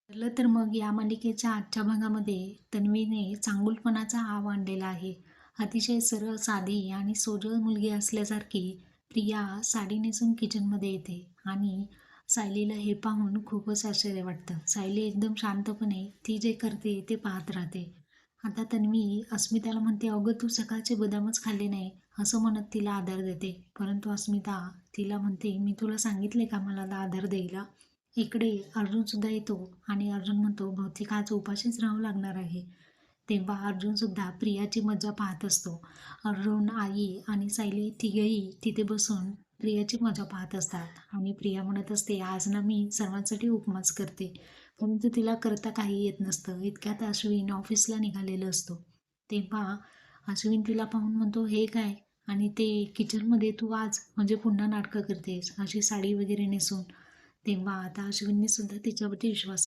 ठरलं तर मग या मालिकेच्या आजच्या भागामध्ये तन्वीने चांगुलपणाचा हाव आणलेला आहे. अतिशय सरळ, साधी आणि सोजळ मुलगी असल्यासारखी प्रिया साडी नेसून किचनमध्ये येते आणि सायलीला हे पाहून खूपच आश्चर्य वाटतं. सायली एकदम शांतपणे ती जे करते ते पाहत राहते. आता तन्वी अस्मिताला म्हणते, "अगं तू सकाळचे बदामच खाल्ले नाही," असं म्हणत तिला आधार देते. परंतु अस्मिता तिला म्हणते, "मी तुला सांगितले का मला आधार द्यायला?" इकडे अर्जुन सुद्धा येतो आणि अर्जुन म्हणतो, "बहुतेक आज उपाशीच राहावं लागणार आहे." तेव्हा अर्जुन सुद्धा प्रियाची मजा पाहत असतो. अर्जुन, आई आणि सायली तिघेही तिथे बसून प्रियाची मजा पाहत असतात आणि प्रिया म्हणत असते, "आज ना मी सर्वांसाठी उपमास करते." परंतु तिला करता काही येत नसतं. इतक्यात अश्विन ऑफिसला निघालेला असतो. तेव्हा अश्विन तिला पाहून म्हणतो, "हे काय? आणि ते किचनमध्ये तू आज म्हणजे पुन्हा नाटकं करतेस अशी साडी वगैरे नेसून." तेव्हा आता अश्विनने सुद्धा तिच्यावरती विश्वास